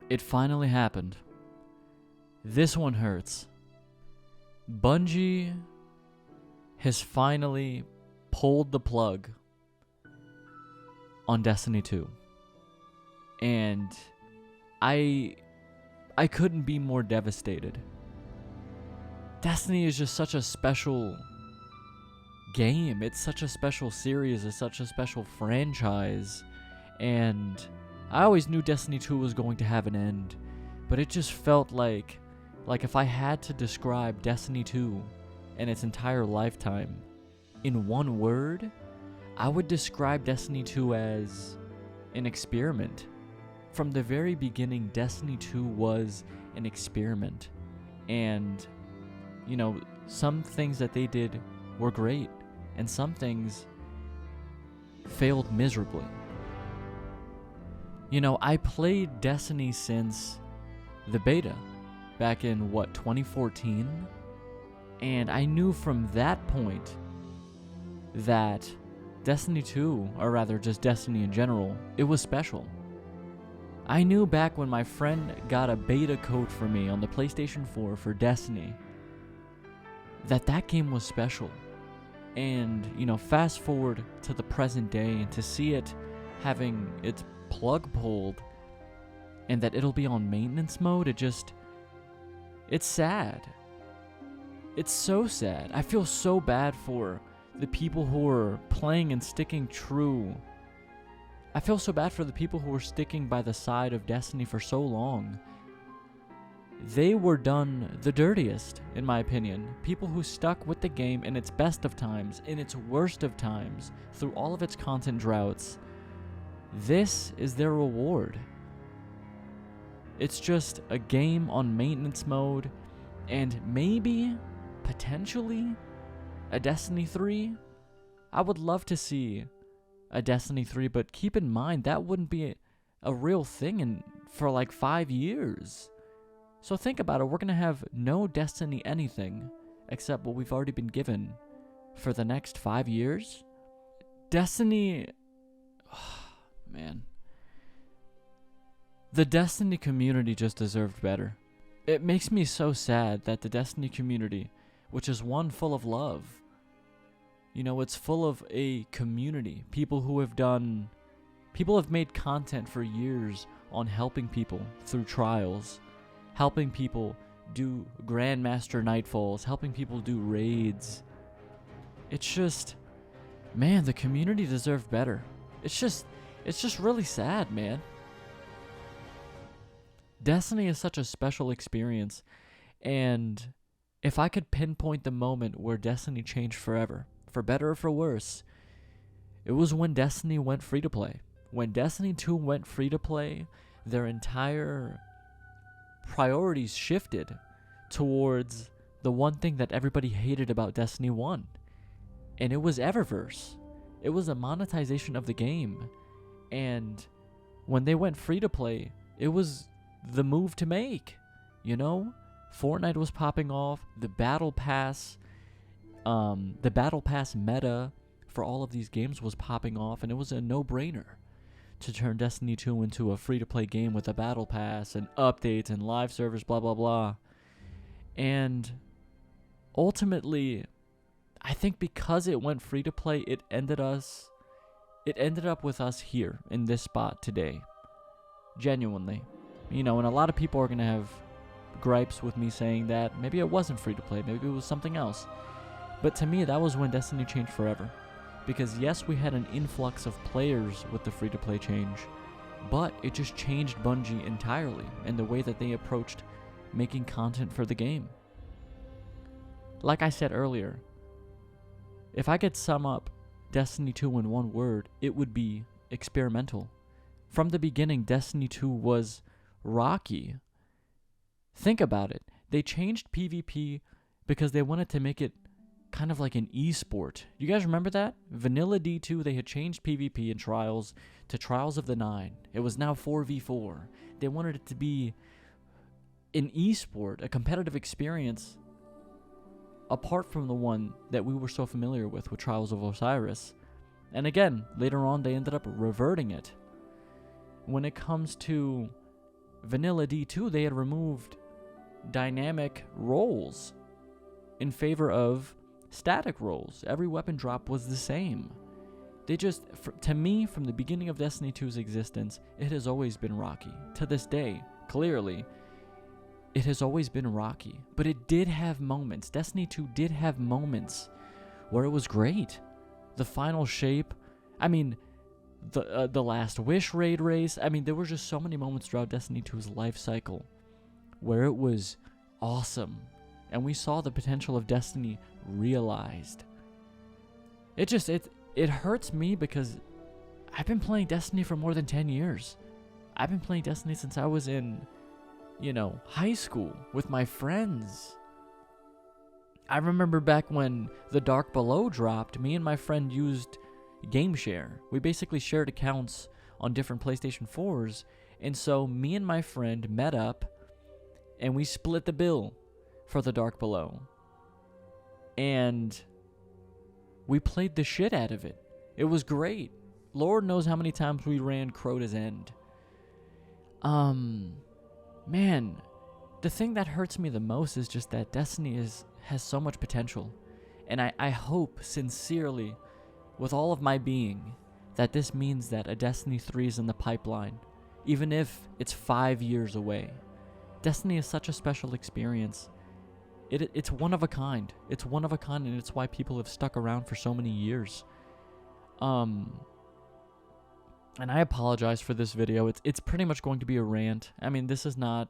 It finally happened. This one hurts. Bungie has finally pulled the plug on Destiny 2. And I couldn't be more devastated. Destiny is just such a special game. It's such a special series. It's such a special franchise. And I always knew Destiny 2 was going to have an end. But it just felt like if I had to describe Destiny 2 and its entire lifetime in one word, I would describe Destiny 2 as an experiment. From the very beginning, Destiny 2 was an experiment. And, some things that they did were great, and some things failed miserably. I played Destiny since the beta, back in, 2014? And I knew from that point that Destiny 2, or rather just Destiny in general, it was special. I knew back when my friend got a beta code for me on the PlayStation 4 for Destiny that game was special. And, fast forward to the present day and to see it having its plug pulled and that it'll be on maintenance mode, it's sad. It's so sad. I feel so bad for the people who are playing and sticking true. I feel so bad for the people who were sticking by the side of Destiny for so long. They were done the dirtiest, in my opinion. People who stuck with the game in its best of times, in its worst of times, through all of its content droughts. This is their reward. It's just a game on maintenance mode, and maybe, potentially, a Destiny 3? I would love to see a Destiny 3, but keep in mind that wouldn't be a real thing for like 5 years. So think about it, we're going to have no Destiny anything except what we've already been given for the next 5 years. Destiny, man. The Destiny community just deserved better. It makes me so sad that the Destiny community, which is one full of love, it's full of a community. People have made content for years on helping people through trials, helping people do Grandmaster Nightfalls, helping people do raids. It's just, man, the community deserved better. It's just really sad, man. Destiny is such a special experience, and if I could pinpoint the moment where Destiny changed forever, for better or for worse, it was when Destiny went free-to-play. When Destiny 2 went free-to-play, their entire priorities shifted towards the one thing that everybody hated about Destiny 1. And it was Eververse. It was a monetization of the game. And when they went free-to-play, it was the move to make. Fortnite was popping off, the Battle Pass meta for all of these games was popping off, and it was a no-brainer to turn Destiny 2 into a free-to-play game with a Battle Pass and updates and live servers, blah, blah, blah. And ultimately, I think because it went free-to-play, it ended up with us here in this spot today. Genuinely. And a lot of people are going to have gripes with me saying that maybe it wasn't free-to-play, maybe it was something else. But to me, that was when Destiny changed forever. Because yes, we had an influx of players with the free-to-play change, but it just changed Bungie entirely in the way that they approached making content for the game. Like I said earlier, if I could sum up Destiny 2 in one word, it would be experimental. From the beginning, Destiny 2 was rocky. Think about it. They changed PvP because they wanted to make it kind of like an esport. You guys remember that? Vanilla D2, they had changed PvP in Trials to Trials of the Nine. It was now 4v4. They wanted it to be an esport, a competitive experience, apart from the one that we were so familiar with Trials of Osiris. And again, later on, they ended up reverting it. When it comes to Vanilla D2, they had removed dynamic rolls in favor of static rolls. Every weapon drop was the same. They just, to me, from the beginning of Destiny 2's existence, it has always been rocky. To this day, clearly, it has always been rocky. But it did have moments. Destiny 2 did have moments where it was great. The final shape, I mean, the Last Wish raid race. I mean, there were just so many moments throughout Destiny 2's life cycle where it was awesome. And we saw the potential of Destiny realized. It hurts me because I've been playing Destiny for more than 10 years. I've been playing Destiny since I was in, high school with my friends. I remember back when The Dark Below dropped, me and my friend used Game Share. We basically shared accounts on different PlayStation 4s, and so me and my friend met up, and we split the bill for The Dark Below. And we played the shit out of it. It was great. Lord knows how many times we ran Crota's End. Man, the thing that hurts me the most is just that Destiny has so much potential. And I hope sincerely, with all of my being, that this means that a Destiny 3 is in the pipeline, even if it's 5 years away. Destiny is such a special experience. It's one of a kind. It's one of a kind, and it's why people have stuck around for so many years. And I apologize for this video. It's pretty much going to be a rant. I mean, this is not,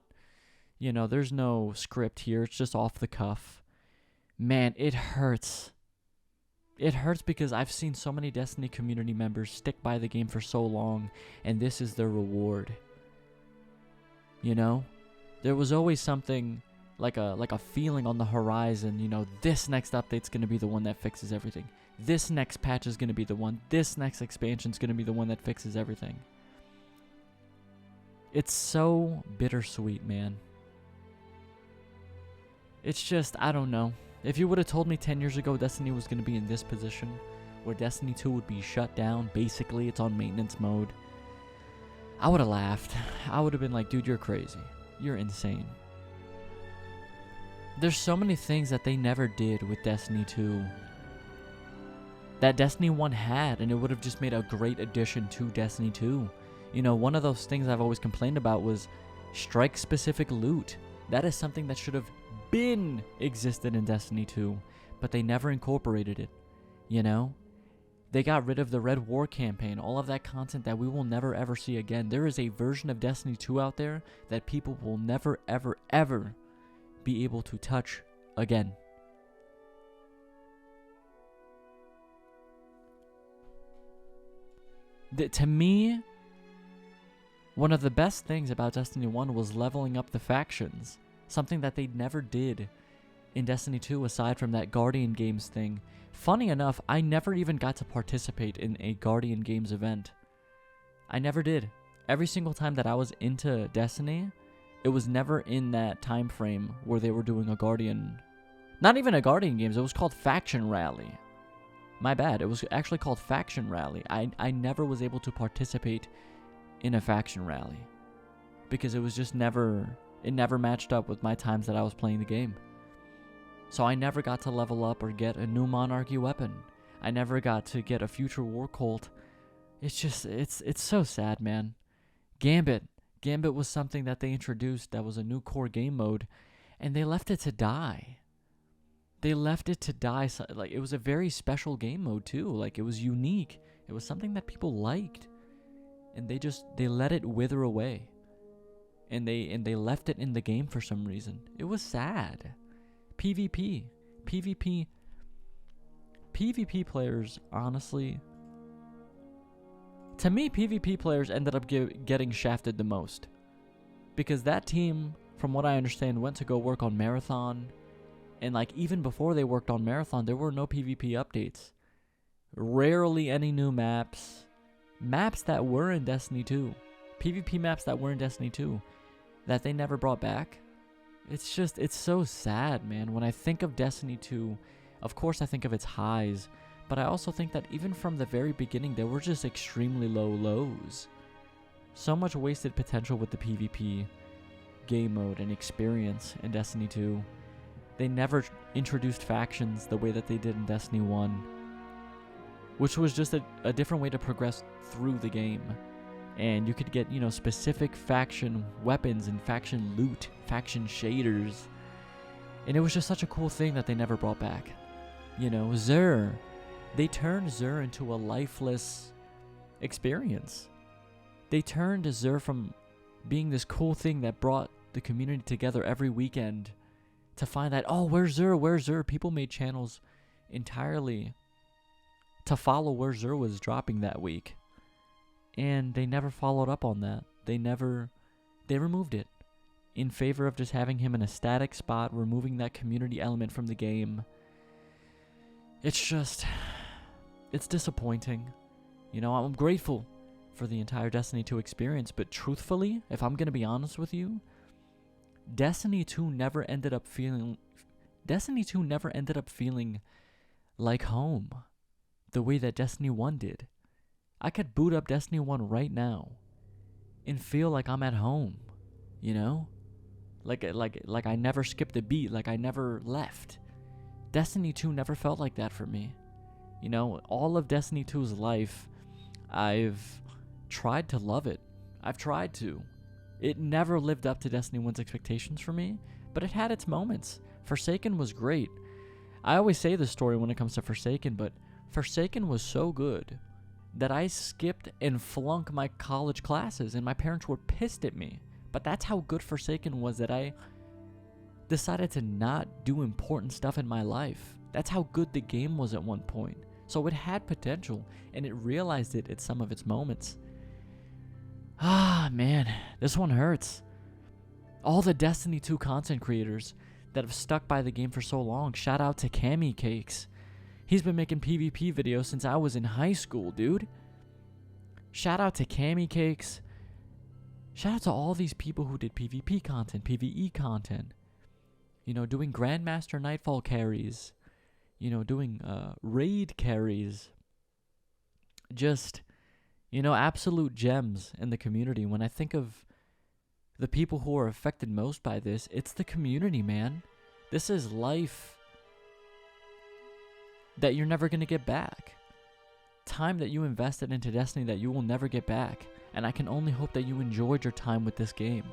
there's no script here. It's just off the cuff. Man, it hurts. It hurts because I've seen so many Destiny community members stick by the game for so long, and this is their reward. There was always something like a feeling on the horizon, this next update's going to be the one that fixes everything. This next patch is going to be the one. This next expansion's going to be the one that fixes everything. It's so bittersweet, man. It's just, I don't know. If you would have told me 10 years ago Destiny was going to be in this position, where Destiny 2 would be shut down, basically it's on maintenance mode, I would have laughed. I would have been like, dude, you're crazy. You're insane. There's so many things that they never did with Destiny 2 that Destiny 1 had, and it would have just made a great addition to Destiny 2. One of those things I've always complained about was strike-specific loot. That is something that should have been existed in Destiny 2, but they never incorporated it. They got rid of the Red War campaign, all of that content that we will never ever see again. There is a version of Destiny 2 out there that people will never ever ever be able to touch again. To me, one of the best things about Destiny 1 was leveling up the factions, something that they never did in Destiny 2 aside from that Guardian Games thing. Funny enough, I never even got to participate in a Guardian Games event. I never did. Every single time that I was into Destiny, it was never in that time frame where they were doing a Guardian... Not even a Guardian Games, it was called Faction Rally. My bad, it was actually called Faction Rally. I never was able to participate in a Faction Rally. Because it was just never... It never matched up with my times that I was playing the game. So I never got to level up or get a new Monarchy weapon. I never got to get a future War Cult. It's just... It's so sad, man. Gambit was something that they introduced that was a new core game mode, and they left it to die. They left it to die. Like, it was a very special game mode too. Like, it was unique. It was something that people liked, and they let it wither away. And they left it in the game for some reason. It was sad. PvP players, honestly, to me, PvP players ended up getting shafted the most. Because that team, from what I understand, went to go work on Marathon. And like, even before they worked on Marathon, there were no PvP updates. Rarely any new maps. Maps that were in Destiny 2. PvP maps that were in Destiny 2. That they never brought back. It's just, it's so sad, man. When I think of Destiny 2, of course I think of its highs. But I also think that even from the very beginning, there were just extremely low lows. So much wasted potential with the PvP. game mode and experience in Destiny 2. They never introduced factions the way that they did in Destiny 1, which was just a different way to progress through the game. And you could get, specific faction weapons and faction loot, faction shaders. And it was just such a cool thing that they never brought back. Xur. They turned Xur into a lifeless experience. They turned Xur from being this cool thing that brought the community together every weekend to find that, oh, where's Xur? Where's Xur? People made channels entirely to follow where Xur was dropping that week. And they never followed up on that. They removed it in favor of just having him in a static spot, removing that community element from the game. It's disappointing. I'm grateful for the entire Destiny 2 experience, but truthfully, if I'm going to be honest with you, Destiny 2 never ended up feeling like home the way that Destiny 1 did. I could boot up Destiny 1 right now and feel like I'm at home, Like I never skipped a beat, like I never left. Destiny 2 never felt like that for me. All of Destiny 2's life, I've tried to love it. I've tried to. It never lived up to Destiny 1's expectations for me, but it had its moments. Forsaken was great. I always say this story when it comes to Forsaken, but Forsaken was so good that I skipped and flunked my college classes, and my parents were pissed at me. But that's how good Forsaken was that I decided to not do important stuff in my life. That's how good the game was at one point. So it had potential, and it realized it at some of its moments. Ah, man, this one hurts. All the Destiny 2 content creators that have stuck by the game for so long. Shout out to Cammy Cakes. He's been making PvP videos since I was in high school, dude. Shout out to Cammy Cakes. Shout out to all these people who did PvP content, PvE content. Doing Grandmaster Nightfall carries. Doing raid carries. Just, absolute gems in the community. When I think of the people who are affected most by this, it's the community, man. This is life that you're never going to get back. Time that you invested into Destiny that you will never get back. And I can only hope that you enjoyed your time with this game.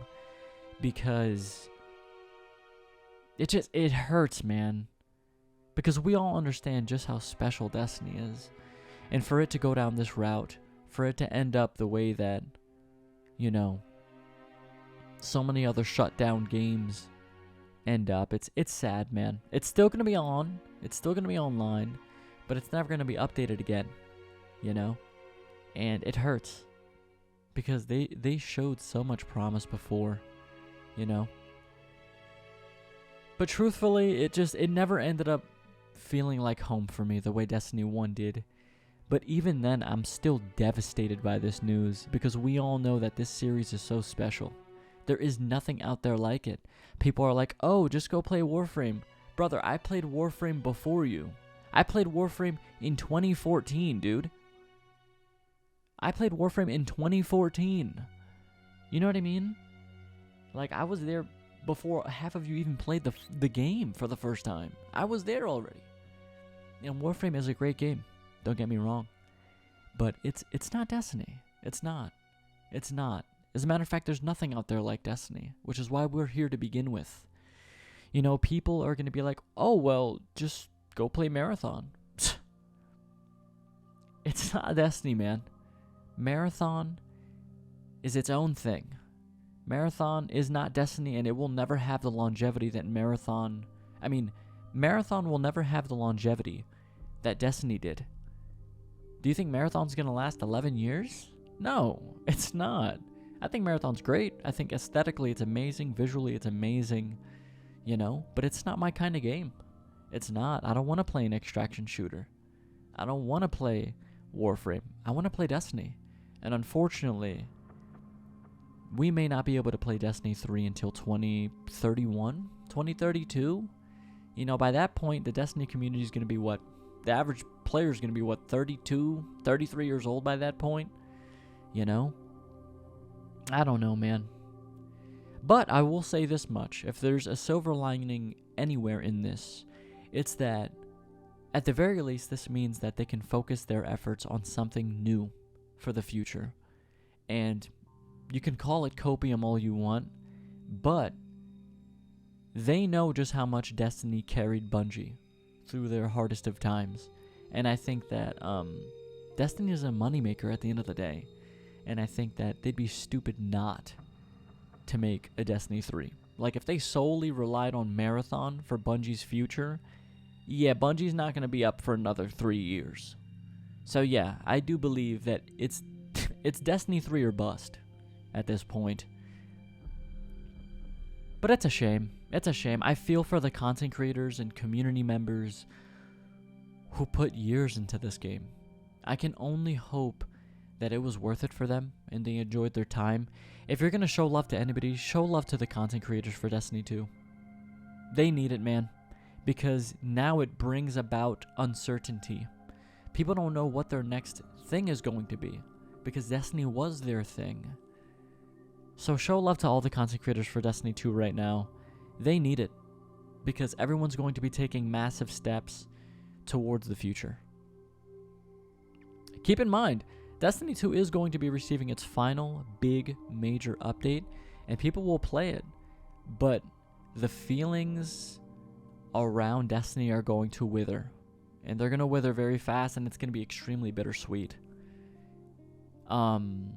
Because it hurts, man. Because we all understand just how special Destiny is. And for it to go down this route, for it to end up the way that, so many other shut down games end up, it's sad, man. It's still going to be on. It's still going to be online. But it's never going to be updated again. And it hurts. Because they showed so much promise before. But truthfully, it never ended up feeling like home for me the way Destiny 1 did. But even then, I'm still devastated by this news because we all know that this series is so special. There is nothing out there like it. People are like, oh, just go play Warframe. Brother, I played Warframe before you. I played Warframe in 2014, dude. I played Warframe in 2014. You know what I mean? Like, I was there before half of you even played the game for the first time. I was there already. Warframe is a great game. Don't get me wrong. But it's not Destiny. It's not. It's not. As a matter of fact, there's nothing out there like Destiny, which is why we're here to begin with. People are going to be like, oh, well, just go play Marathon. It's not Destiny, man. Marathon is its own thing. Marathon is not Destiny, and it will never have the longevity that Marathon will never have the longevity that Destiny did. Do you think Marathon's going to last 11 years? No, it's not. I think Marathon's great. I think aesthetically it's amazing. Visually it's amazing. But it's not my kind of game. It's not. I don't want to play an extraction shooter. I don't want to play Warframe. I want to play Destiny. And unfortunately, we may not be able to play Destiny 3 until 2031, 2032. By that point, the Destiny community is going to be what? The average player is going to be 32, 33 years old by that point? I don't know, man. But I will say this much. If there's a silver lining anywhere in this, it's that at the very least, this means that they can focus their efforts on something new for the future. And you can call it copium all you want, but they know just how much Destiny carried Bungie through their hardest of times. And I think that Destiny is a moneymaker at the end of the day. And I think that they'd be stupid not to make a Destiny 3. Like, if they solely relied on Marathon for Bungie's future, yeah, Bungie's not going to be up for another 3 years. So yeah, I do believe that it's Destiny 3 or bust at this point. But it's a shame. It's a shame. I feel for the content creators and community members who put years into this game. I can only hope that it was worth it for them and they enjoyed their time. If you're going to show love to anybody, show love to the content creators for Destiny 2. They need it, man, because now it brings about uncertainty. People don't know what their next thing is going to be because Destiny was their thing. So show love to all the content creators for Destiny 2 right now. They need it because everyone's going to be taking massive steps towards the future. Keep in mind, Destiny 2 is going to be receiving its final big major update, and people will play it, but the feelings around Destiny are going to wither, and they're going to wither very fast, and it's going to be extremely bittersweet. Man,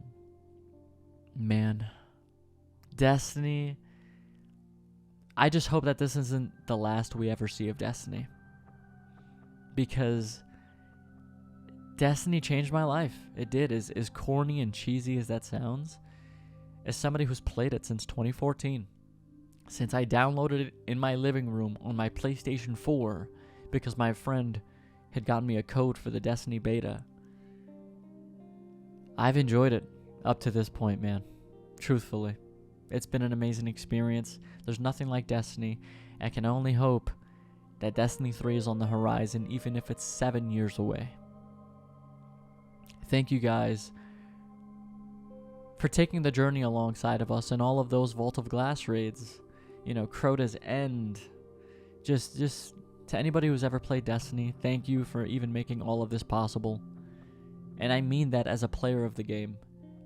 Destiny, I just hope that this isn't the last we ever see of Destiny, because Destiny changed my life. It did. As corny and cheesy as that sounds, as somebody who's played it since 2014, since I downloaded it in my living room on my PlayStation 4 because my friend had gotten me a code for the Destiny beta, I've enjoyed it up to this point, man. Truthfully. It's been an amazing experience. There's nothing like Destiny. I can only hope that Destiny 3 is on the horizon, even if it's 7 years away. Thank you guys for taking the journey alongside of us and all of those Vault of Glass raids. You know, Crota's End. Just to anybody who's ever played Destiny, thank you for even making all of this possible. And I mean that as a player of the game,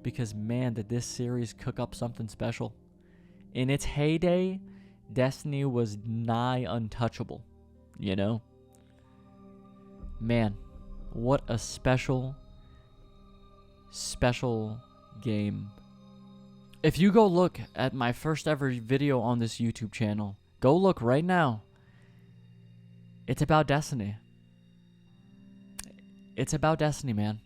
because man, did this series cook up something special. In its heyday, Destiny was nigh untouchable, you know? Man, what a special game. If you go look at my first ever video on this YouTube channel, go look right now. It's about Destiny. It's about Destiny, man.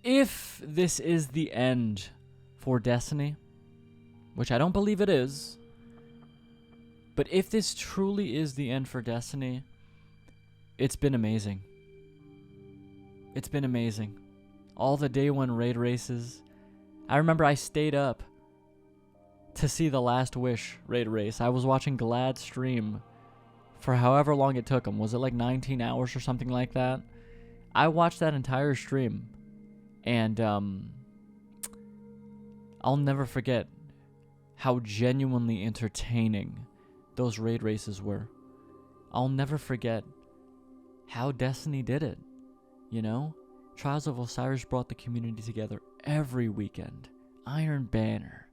If this is the end for Destiny, which I don't believe it is, but if this truly is the end for Destiny, it's been amazing. It's been amazing. All the day one raid races. I remember I stayed up to see the Last Wish raid race. I was watching Glad stream for however long it took him. Was it like 19 hours or something like that? I watched that entire stream. And I'll never forget how genuinely entertaining those raid races were. I'll never forget how Destiny did it, you know? Trials of Osiris brought the community together every weekend. Iron Banner.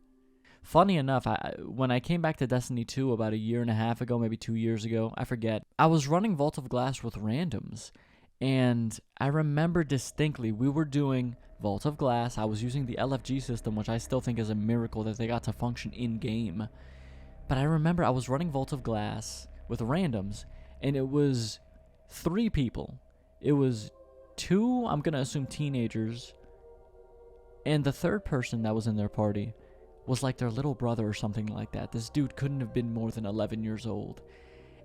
Funny enough, when I came back to Destiny 2 about a year and a half ago, maybe 2 years ago, I forget, I was running Vault of Glass with randoms. And I remember distinctly, we were doing Vault of Glass. I was using the LFG system, which I still think is a miracle that they got to function in-game. But I remember I was running Vault of Glass with randoms, and it was 3 people. It was 2, I'm going to assume teenagers, and the third person that was in their party was like their little brother or something like that. This dude couldn't have been more than 11 years old.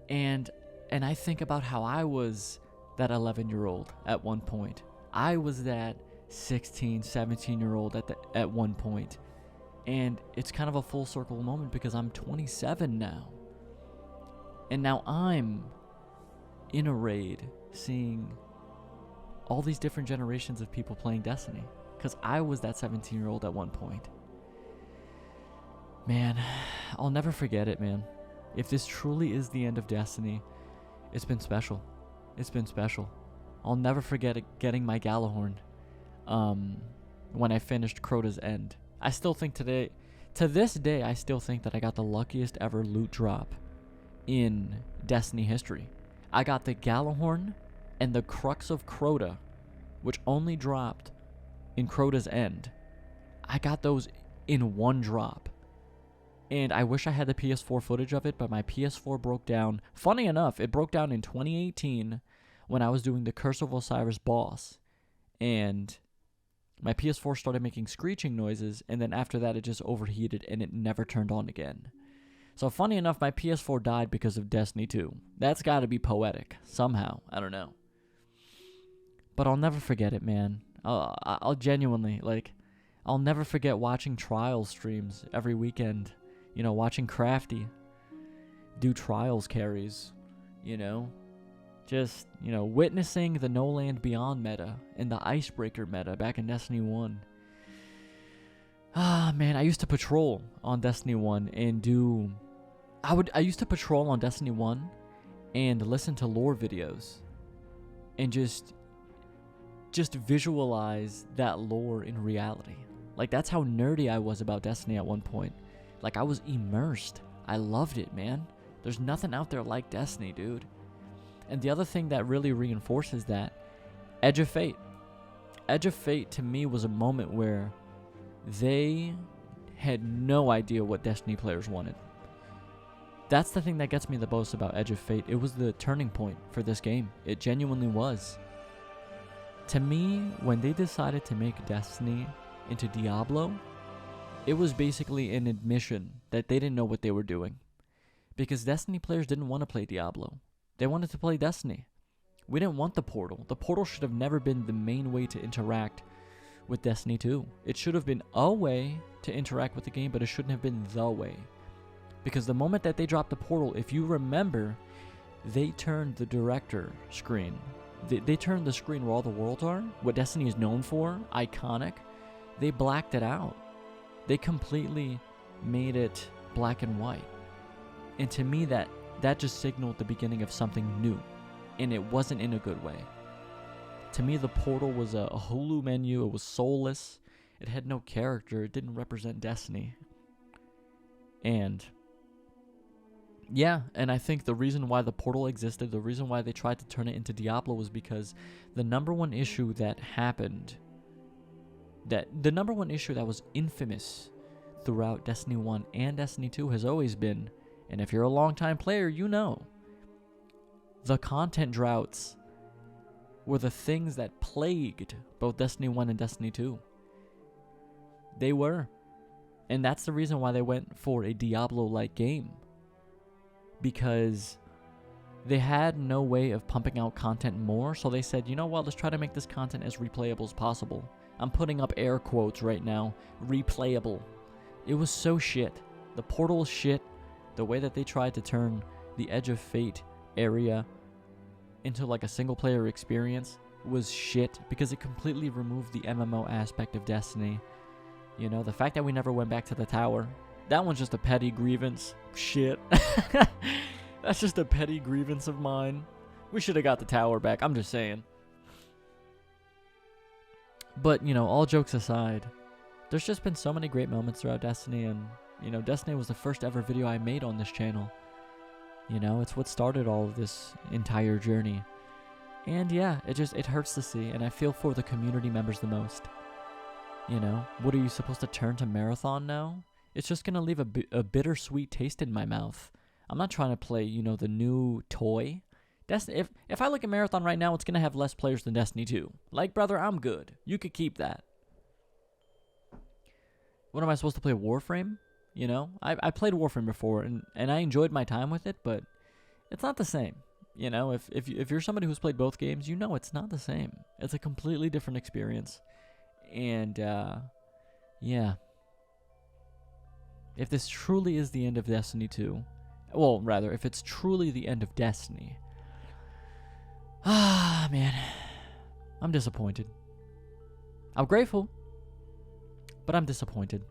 And I think about how I was that 11-year-old at one point. I was that 16, 17-year-old at one point. And it's kind of a full circle moment because I'm 27 now. And now I'm in a raid seeing all these different generations of people playing Destiny. Because I was that 17-year-old at one point. Man, I'll never forget it, man. If this truly is the end of Destiny, it's been special. It's been special. I'll never forget getting my Galahorn when I finished Crota's End. I still think to this day, I still think that I got the luckiest ever loot drop in Destiny history. I got the Galahorn and the Crux of Crota, which only dropped in Crota's End. I got those in one drop. And I wish I had the PS4 footage of it, but my PS4 broke down. Funny enough, it broke down in 2018 when I was doing the Curse of Osiris boss. And my PS4 started making screeching noises, and then after that it just overheated and it never turned on again. So funny enough, my PS4 died because of Destiny 2. That's got to be poetic somehow. I don't know. But I'll never forget it, man. I'll genuinely, like, I'll never forget watching Trials streams every weekend. You know, watching Crafty do Trials carries, you know. Just, you know, witnessing the No Land Beyond meta and the Icebreaker meta back in Destiny 1. Ah, man, I used to patrol on Destiny 1 and do... I used to patrol on Destiny 1 and listen to lore videos and just visualize that lore in reality. Like, that's how nerdy I was about Destiny at one point. Like, I was immersed. I loved it, man. There's nothing out there like Destiny, dude. And the other thing that really reinforces that, Edge of Fate. Edge of Fate, to me, was a moment where they had no idea what Destiny players wanted. That's the thing that gets me the most about Edge of Fate. It was the turning point for this game. It genuinely was. To me, when they decided to make Destiny into Diablo, it was basically an admission that they didn't know what they were doing. Because Destiny players didn't want to play Diablo. They wanted to play Destiny. We didn't want the portal. The portal should have never been the main way to interact with Destiny 2. It should have been a way to interact with the game, but it shouldn't have been the way. Because the moment that they dropped the portal, if you remember, they turned the director screen. They turned the screen where all the worlds are, what Destiny is known for, iconic. They blacked it out. They completely made it black and white. And to me, that just signaled the beginning of something new. And it wasn't in a good way. To me, the portal was a Hulu menu. It was soulless. It had no character. It didn't represent Destiny. And yeah, and I think the reason why the portal existed, the reason why they tried to turn it into Diablo was because the number one issue that happened, the number one issue that was infamous throughout Destiny 1 and Destiny 2 has always been, and if you're a longtime player, you know, the content droughts were the things that plagued both Destiny 1 and Destiny 2. They were. And that's the reason why they went for a Diablo-like game. Because they had no way of pumping out content more, so they said, you know what, let's try to make this content as replayable as possible. I'm putting up air quotes right now. Replayable. It was so shit. The portal was shit. The way that they tried to turn the Edge of Fate area into like a single player experience was shit, because it completely removed the MMO aspect of Destiny. You know, the fact that we never went back to the tower, that one's just a petty grievance. Shit. That's just a petty grievance of mine. We should have got the tower back, I'm just saying. But, you know, all jokes aside, there's just been so many great moments throughout Destiny, and, you know, Destiny was the first ever video I made on this channel. You know, it's what started all of this entire journey. And yeah, it hurts to see, and I feel for the community members the most. You know, what are you supposed to turn to Marathon now? It's just gonna leave a bittersweet taste in my mouth. I'm not trying to play, you know, the new toy. If I look at Marathon right now, it's gonna have less players than Destiny 2. Like, brother, I'm good. You could keep that. What am I supposed to play, Warframe? You know, I played Warframe before, and I enjoyed my time with it, but it's not the same. You know, if you're somebody who's played both games, you know it's not the same. It's a completely different experience. And, yeah. If this truly is the end of Destiny 2, well, rather, if it's truly the end of Destiny, man, I'm disappointed. I'm grateful, but I'm disappointed.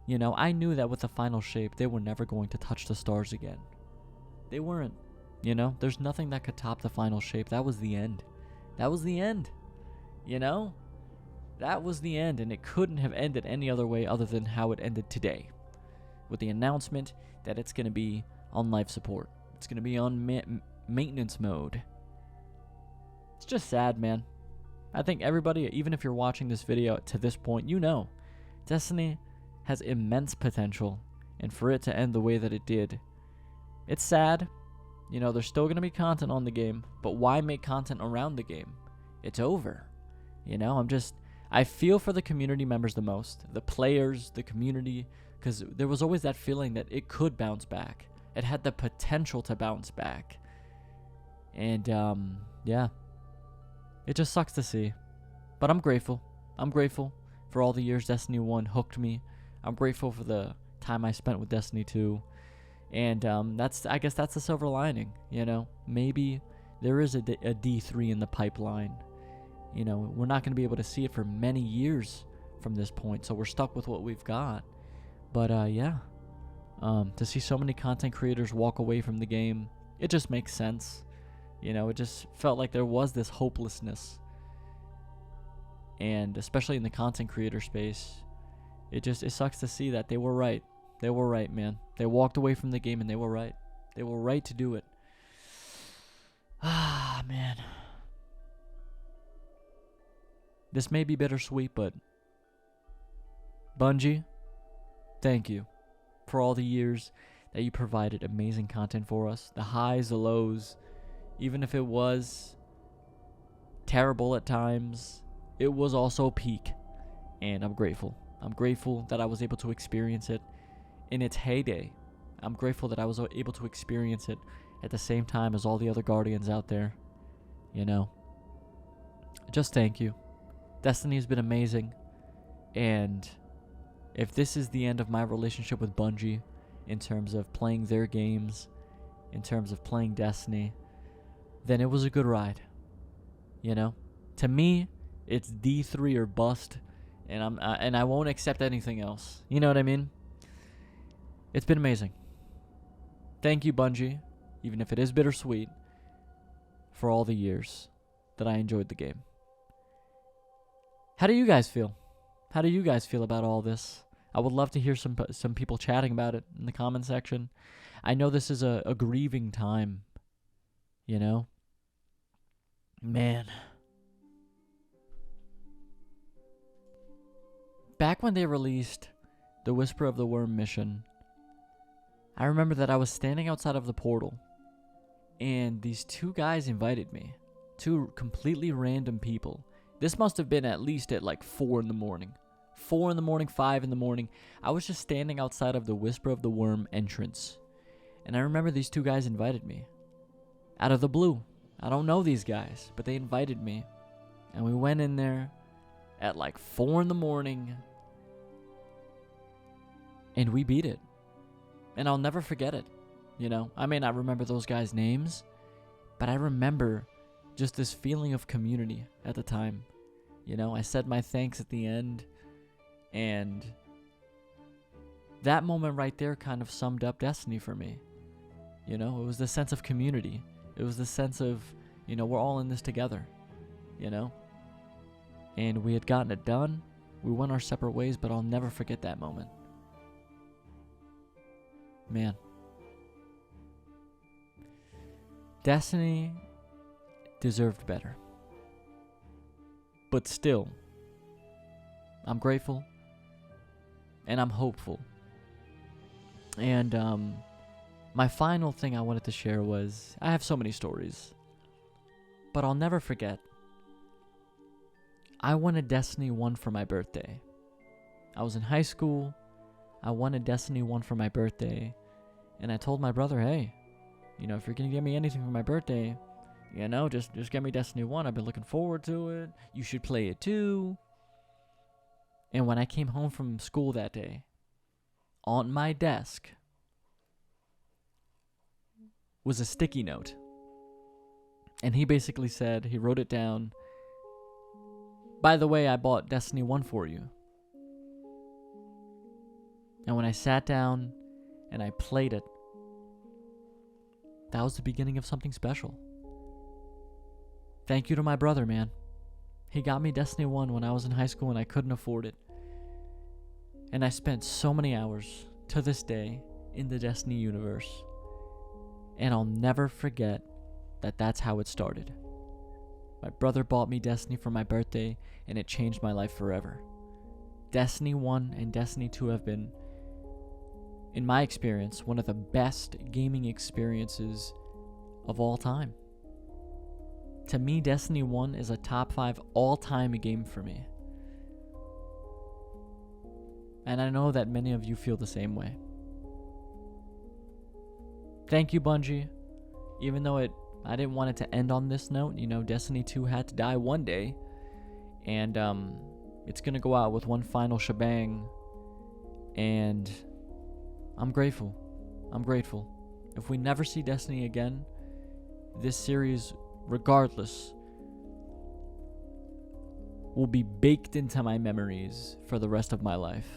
You know, I knew that with the final shape, they were never going to touch the stars again. They weren't. You know, there's nothing that could top the final shape. That was the end. That was the end. You know? That was the end, and it couldn't have ended any other way other than how it ended today. With the announcement that it's going to be on life support. It's going to be on maintenance mode. It's just sad, man. I think everybody, even if you're watching this video to this point, you know, Destiny has immense potential, and for it to end the way that it did, it's sad. You know, there's still going to be content on the game, but why make content around the game? It's over. You know, I feel for the community members the most, the players, the community, because there was always that feeling that it could bounce back. It had the potential to bounce back. And, yeah. It just sucks to see. But I'm grateful. I'm grateful for all the years Destiny 1 hooked me. I'm grateful for the time I spent with Destiny 2. And I guess that's the silver lining, you know. Maybe there is a D3 in the pipeline. You know, we're not going to be able to see it for many years from this point, so we're stuck with what we've got. But, yeah. To see so many content creators walk away from the game, it just makes sense. You know, it just felt like there was this hopelessness. And especially in the content creator space, it sucks to see that they were right. They were right, man. They walked away from the game and they were right. They were right to do it. Ah, man. This may be bittersweet, but Bungie, thank you for all the years that you provided amazing content for us. The highs, the lows, even if it was terrible at times, it was also peak. And I'm grateful. I'm grateful that I was able to experience it in its heyday. I'm grateful that I was able to experience it at the same time as all the other Guardians out there. You know, just thank you. Destiny has been amazing. And if this is the end of my relationship with Bungie, in terms of playing their games, in terms of playing Destiny, then it was a good ride. You know, to me, it's D3 or bust, and I won't accept anything else. You know what I mean? It's been amazing. Thank you, Bungie, even if it is bittersweet, for all the years that I enjoyed the game. How do you guys feel? How do you guys feel about all this? I would love to hear some people chatting about it in the comment section. I know this is a grieving time, you know? Man. Back when they released the Whisper of the Worm mission, I remember that I was standing outside of the portal, and these two guys invited me. Two completely random people. This must have been at least at like 4 in the morning. 4 in the morning, 5 in the morning. I was just standing outside of the Whisper of the Worm entrance. And I remember these two guys invited me. Out of the blue. I don't know these guys, but they invited me. And we went in there at like 4 in the morning. And we beat it. And I'll never forget it. You know, I may not remember those guys' names, but I remember just this feeling of community at the time. You know, I said my thanks at the end. And that moment right there kind of summed up Destiny for me. You know, it was the sense of community. It was the sense of, you know, we're all in this together. You know? And we had gotten it done. We went our separate ways, but I'll never forget that moment. Man. Destiny deserved better. But still, I'm grateful. And I'm hopeful. And my final thing I wanted to share was, I have so many stories, but I'll never forget. I wanted Destiny 1 for my birthday. I was in high school. I wanted Destiny 1 for my birthday. And I told my brother, hey, you know, if you're going to give me anything for my birthday, you know, just get me Destiny 1. I've been looking forward to it. You should play it too. And when I came home from school that day, on my desk was a sticky note. And he basically said, he wrote it down, by the way, I bought Destiny 1 for you. And when I sat down and I played it, that was the beginning of something special. Thank you to my brother, man. He got me Destiny 1 when I was in high school and I couldn't afford it. And I spent so many hours to this day in the Destiny universe. And I'll never forget that that's how it started. My brother bought me Destiny for my birthday, and it changed my life forever. Destiny 1 and Destiny 2 have been, in my experience, one of the best gaming experiences of all time. To me, Destiny 1 is a top 5 all-time game for me. And I know that many of you feel the same way. Thank you, Bungie. Even though I didn't want it to end on this note, Destiny 2 had to die one day. And it's going to go out with one final shebang. And I'm grateful. If we never see Destiny again, this series, regardless, will be baked into my memories for the rest of my life.